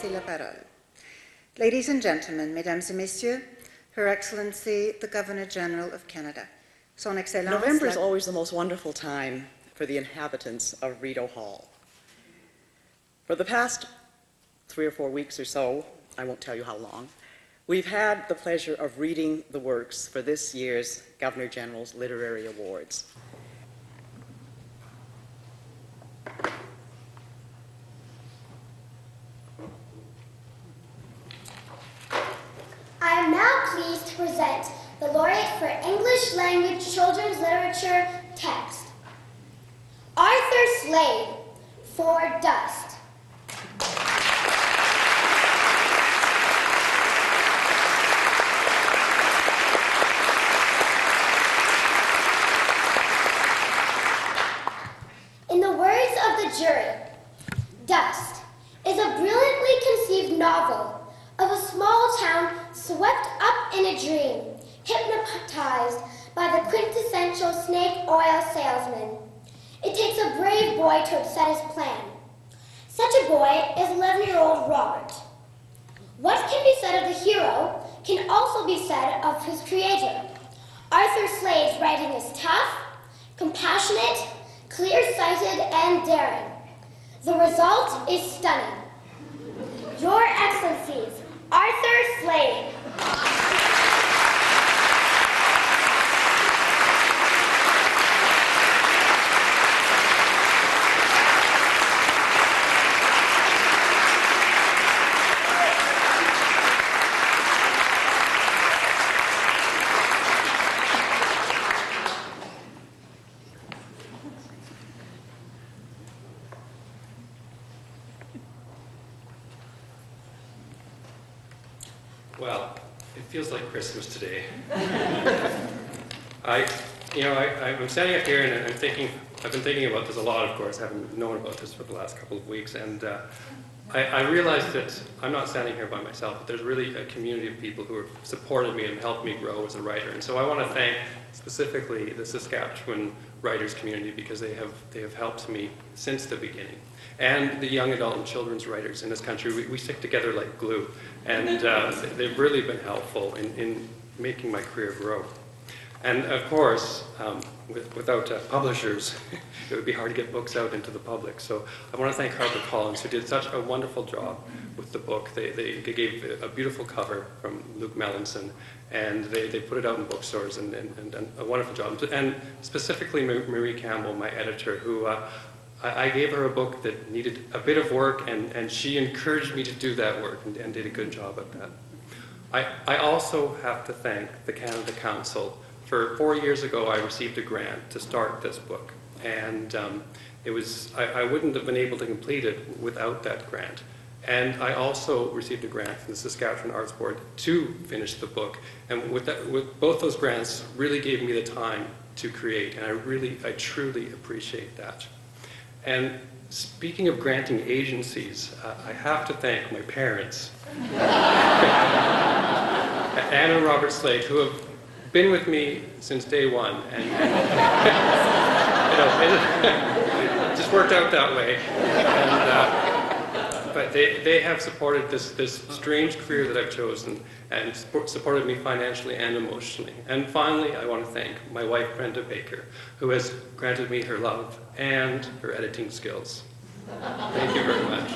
laisser la parole. Ladies and gentlemen, mesdames et messieurs, Her Excellency, the Governor-General of Canada. Son Excellence... November is always the most wonderful time for the inhabitants of Rideau Hall. For the past 3 or 4 weeks or so, I won't tell you how long, we've had the pleasure of reading the works for this year's Governor-General's Literary Awards. I am now pleased to present the laureate for English Language Children's Literature text, Arthur Slade, for Dust. In the words of the jury, Dust is a brilliantly conceived novel of a small town swept up in a dream, hypnotized by the quintessential snake oil salesman. It takes a brave boy to upset his plan. Such a boy is 11-year-old Robert. What can be said of the hero can also be said of his creator. Arthur Slade's writing is tough, compassionate, clear-sighted, and daring. The result is stunning. Your Excellencies, Arthur Slade. Well, it feels like Christmas today. I'm standing up here and I've been thinking about this a lot, of course. I haven't known about this for the last couple of weeks, and I realized that I'm not standing here by myself, but there's really a community of people who have supported me and helped me grow as a writer. And so I want to thank specifically the Saskatchewan writers community, because they have helped me since the beginning. And the young adult and children's writers in this country, we stick together like glue. And they've really been helpful in making my career grow. And of course, without publishers, it would be hard to get books out into the public. So I want to thank HarperCollins, who did such a wonderful job with the book. They gave a beautiful cover from Luke Melanson, and they put it out in bookstores and a wonderful job. And specifically Marie Campbell, my editor, who I gave her a book that needed a bit of work, and she encouraged me to do that work and did a good job at that. I also have to thank the Canada Council. For 4 years ago, I received a grant to start this book, and I wouldn't have been able to complete it without that grant. And I also received a grant from the Saskatchewan Arts Board to finish the book, and with both those grants really gave me the time to create, and I truly appreciate that. And speaking of granting agencies, I have to thank my parents, Anne and Robert Slade, who have been with me since day one, and it just worked out that way. But they have supported this strange career that I've chosen, and supported me financially and emotionally. And finally, I want to thank my wife, Brenda Baker, who has granted me her love and her editing skills. Thank you very much.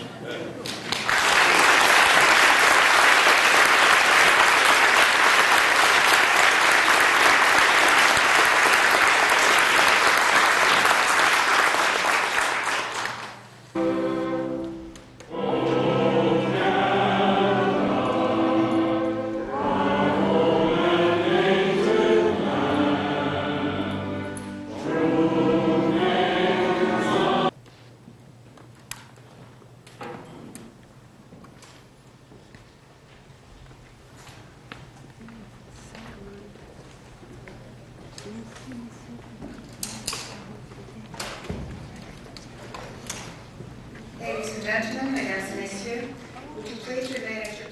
Ladies and gentlemen, mesdames et messieurs, would you please remain at your